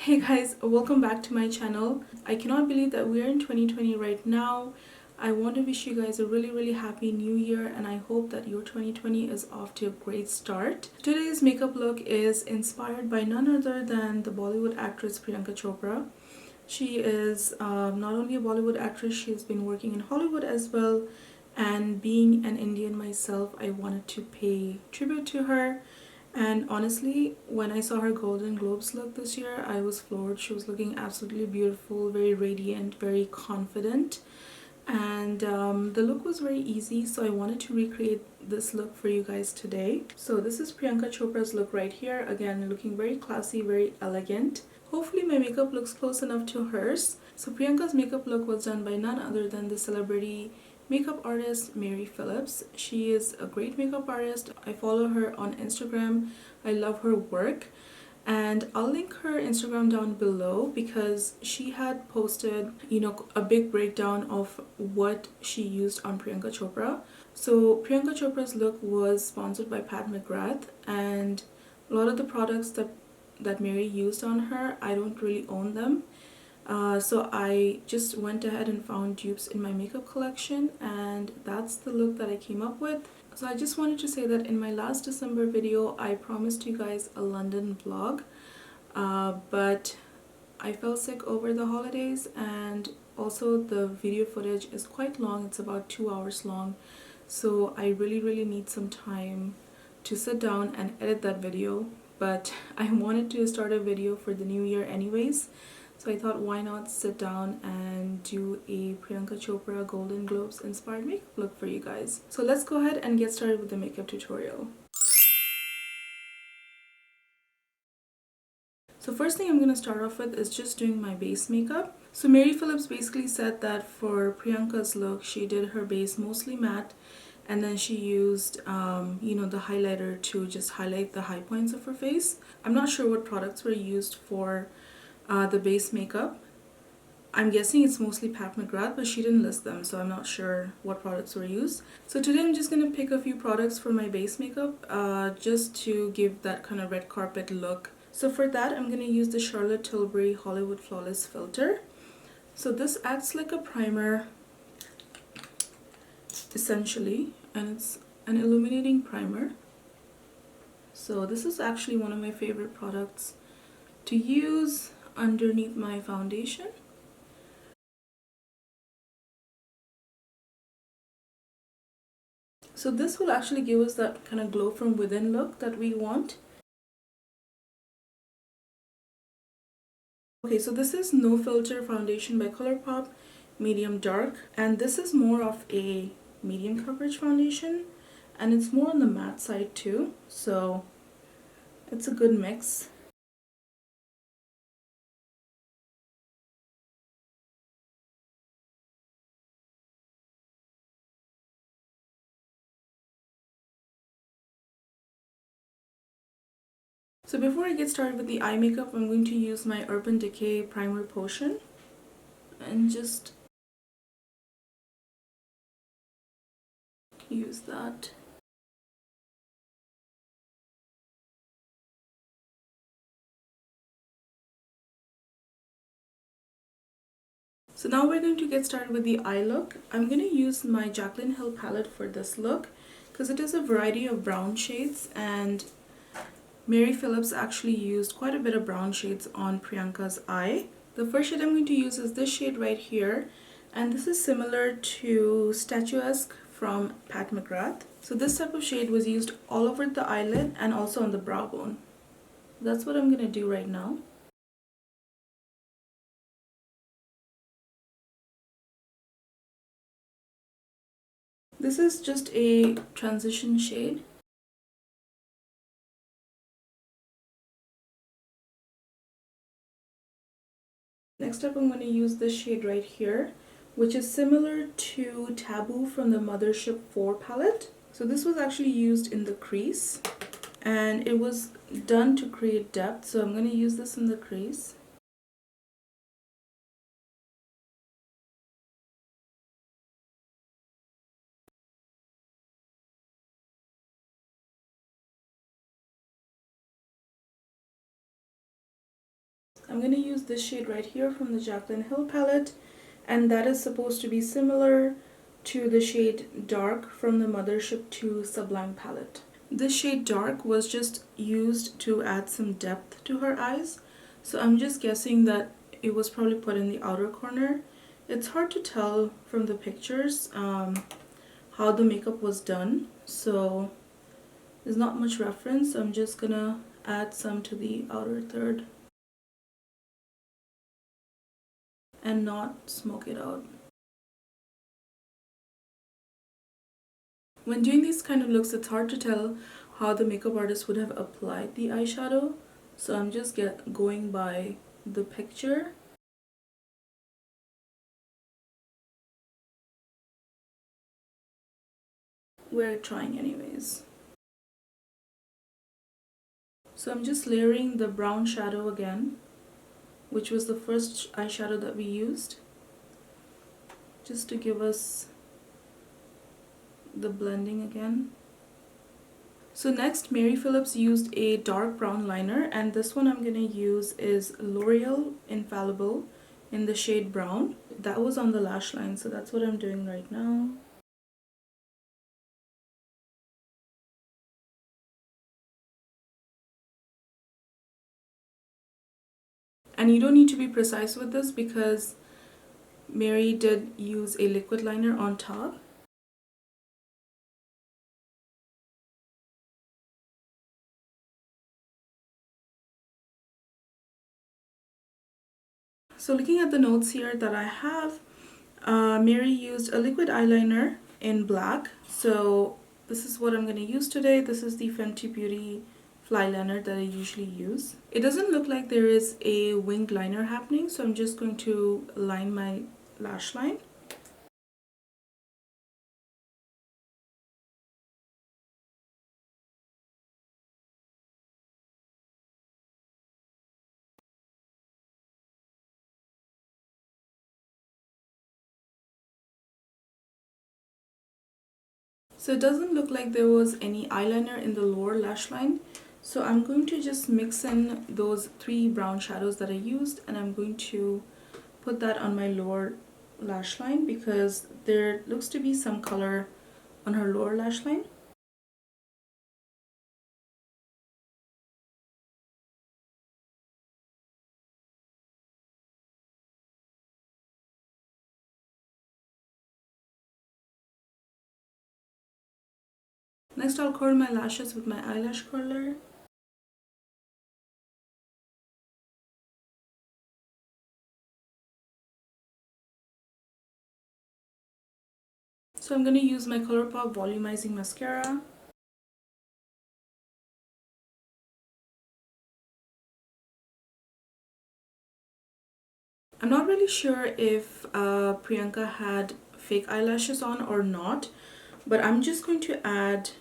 Hey guys, welcome back to my channel. I cannot believe that we're in 2020 right now. I want to wish you guys a really happy new year, and I hope that your 2020 is off to a great start. Today's makeup look is inspired by none other than the Bollywood actress Priyanka Chopra. She is not only a Bollywood actress, she has been working in Hollywood as well, and being an Indian myself, I wanted to pay tribute to her. And honestly, when I saw her Golden Globes look this year, I was floored. She was looking absolutely beautiful, very radiant, very confident. And the look was very easy, so I wanted to recreate this look for you guys today. So this is Priyanka Chopra's look right here. Again, looking very classy, very elegant. Hopefully my makeup looks close enough to hers. So Priyanka's makeup look was done by none other than the celebrity makeup artist Mary Phillips. She is a great makeup artist. I follow her on Instagram. I love her work, and I'll link her Instagram down below because she had posted a big breakdown of what she used on Priyanka Chopra. So Priyanka Chopra's look was sponsored by Pat McGrath, and a lot of the products that Mary used on her, I don't really own them. So I just went ahead and found dupes in my makeup collection, and that's the look that I came up with. So I just wanted to say that in my last December video, I promised you guys a London vlog, but I fell sick over the holidays, and also the video footage is quite long. It's about 2 hours long, so I really need some time to sit down and edit that video. But I wanted to start a video for the new year anyways, so I thought, why not sit down and do a Priyanka Chopra Golden Globes inspired makeup look for you guys. So let's go ahead and get started with the makeup tutorial. So first thing I'm going to start off with is just doing my base makeup. So Mary Phillips basically said that for Priyanka's look, she did her base mostly matte, and then she used the highlighter to just highlight the high points of her face. I'm not sure what products were used for the base makeup. I'm guessing it's mostly Pat McGrath, but she didn't list them, so I'm not sure what products were used. So today I'm just going to pick a few products for my base makeup just to give that kind of red carpet look. So for that, I'm going to use the Charlotte Tilbury Hollywood Flawless Filter. So this acts like a primer essentially, and it's an illuminating primer. So this is actually one of my favorite products to use underneath my foundation. So this will actually give us that kind of glow from within look that we want. Okay, so this is No Filter Foundation by Colourpop, medium dark, and this is more of a medium coverage foundation, and it's more on the matte side too, so it's a good mix. So before I get started with the eye makeup, I'm going to use my Urban Decay Primer Potion and just use that. So now we're going to get started with the eye look. I'm going to use my Jaclyn Hill palette for this look because it is a variety of brown shades, and Mary Phillips actually used quite a bit of brown shades on Priyanka's eye. The first shade I'm going to use is this shade right here, and this is similar to Statuesque from Pat McGrath. So this type of shade was used all over the eyelid and also on the brow bone. That's what I'm going to do right now. This is just a transition shade. Next up, I'm going to use this shade right here, which is similar to Taboo from the Mothership 4 palette. So this was actually used in the crease, and it was done to create depth, so I'm going to use this in the crease. I'm going to use this shade right here from the Jaclyn Hill palette, and that is supposed to be similar to the shade Dark from the Mothership 2 Sublime palette. This shade Dark was just used to add some depth to her eyes, so I'm just guessing that it was probably put in the outer corner. It's hard to tell from the pictures how the makeup was done, so there's not much reference. I'm just gonna add some to the outer third and not smoke it out. When doing these kind of looks, it's hard to tell how the makeup artist would have applied the eyeshadow, so I'm just going by the picture. We're trying anyways. So I'm just layering the brown shadow again, which was the first eyeshadow that we used, just to give us the blending again. So next, Mary Phillips used a dark brown liner, and this one I'm going to use is Loreal Infallible in the shade brown. That was on the lash line, so that's what I'm doing right now. And you don't need to be precise with this because Mary did use a liquid liner on top. So looking at the notes here that I have, Mary used a liquid eyeliner in black. So this is what I'm going to use today. This is the Fenty Beauty FlyLiner that I usually use. It doesn't look like there is a winged liner happening, so I'm just going to line my lash line. So it doesn't look like there was any eyeliner in the lower lash line. So I'm going to just mix in those 3 brown shadows that I used, and I'm going to put that on my lower lash line because there looks to be some color on her lower lash line. Next, I'll curl my lashes with my eyelash curler. So I'm going to use my Colourpop volumizing mascara. I'm not really sure if Priyanka had fake eyelashes on or not, but I'm just going to add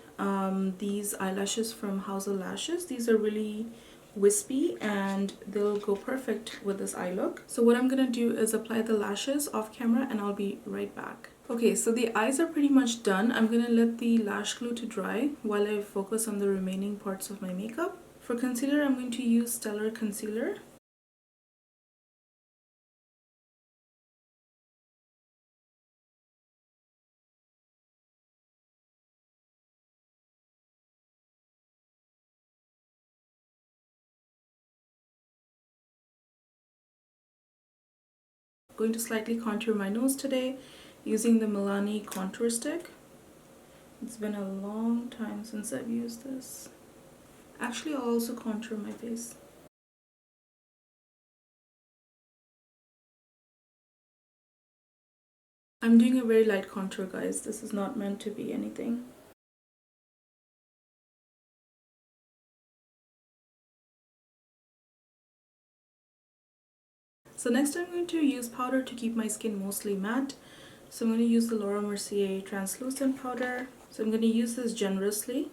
these eyelashes from House of Lashes. These are really wispy and they'll go perfect with this eye look. So what I'm gonna do is apply the lashes off camera and I'll be right back. Okay, so the eyes are pretty much done. I'm gonna let the lash glue to dry while I focus on the remaining parts of my makeup. For concealer, I'm going to use Stellar Concealer. I'm going to slightly contour my nose today using the Milani contour stick. It's been a long time since I've used this. Actually, I'll also contour my face. I'm doing a very light contour, guys. This is not meant to be anything. So next I'm going to use powder to keep my skin mostly matte. So I'm going to use the Laura Mercier translucent powder. So I'm going to use this generously.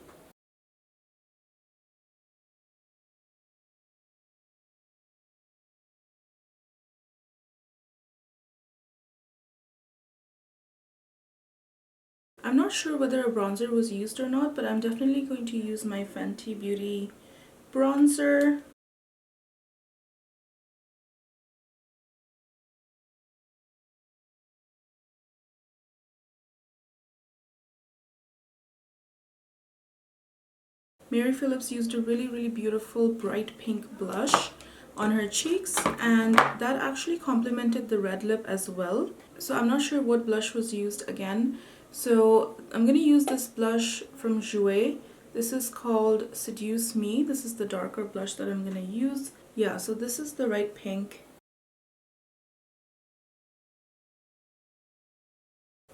I'm not sure whether a bronzer was used or not, but I'm definitely going to use my Fenty Beauty bronzer. Mary Phillips used a really beautiful bright pink blush on her cheeks, and that actually complemented the red lip as well. So I'm not sure what blush was used again. So I'm going to use this blush from Jouer. This is called Seduce Me. This is the darker blush that I'm going to use. Yeah, so this is the right pink.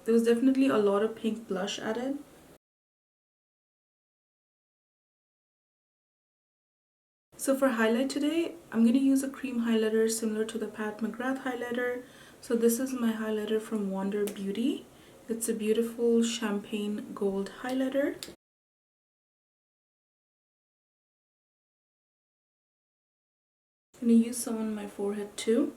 There was definitely a lot of pink blush added. So for highlight today, I'm going to use a cream highlighter similar to the Pat McGrath highlighter. So this is my highlighter from Wander Beauty. It's a beautiful champagne gold highlighter. I'm going to use some on my forehead too.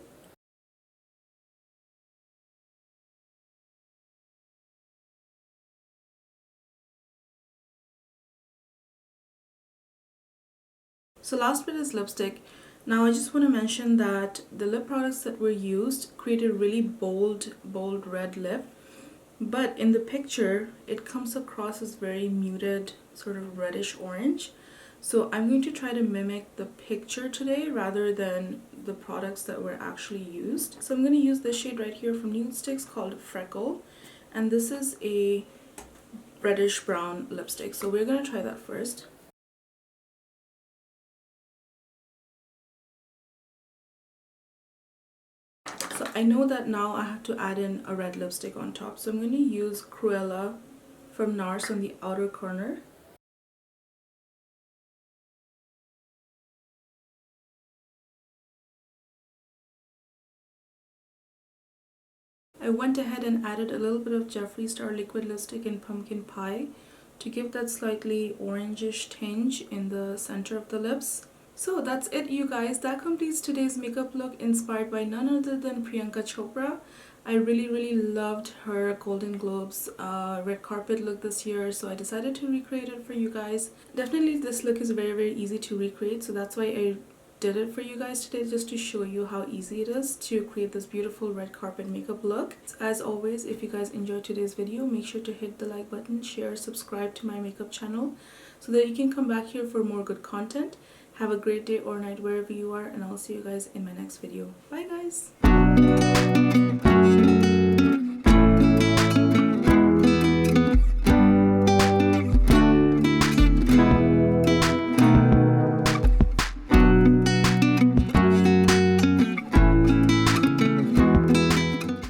So last bit is lipstick. Now I just want to mention that the lip products that were used create a really bold red lip. But in the picture, it comes across as very muted, sort of reddish orange. So I'm going to try to mimic the picture today rather than the products that were actually used. So I'm going to use this shade right here from Nudestix called Freckle. And this is a reddish brown lipstick. So we're going to try that first. So I know that now I have to add in a red lipstick on top. So I'm going to use Cruella from Nars on the outer corner. I went ahead and added a little bit of Jeffree Star liquid lipstick in Pumpkin Pie to give that slightly orangish tinge in the center of the lips. So that's it, you guys. That completes today's makeup look inspired by none other than Priyanka Chopra. I really loved her Golden Globes red carpet look this year, so I decided to recreate it for you guys. Definitely this look is very easy to recreate, so that's why I did it for you guys today, just to show you how easy it is to create this beautiful red carpet makeup look. As always, if you guys enjoyed today's video, make sure to hit the like button, share, subscribe to my makeup channel so that you can come back here for more good content. Have a great day or night wherever you are, and I'll see you guys in my next video. Bye guys.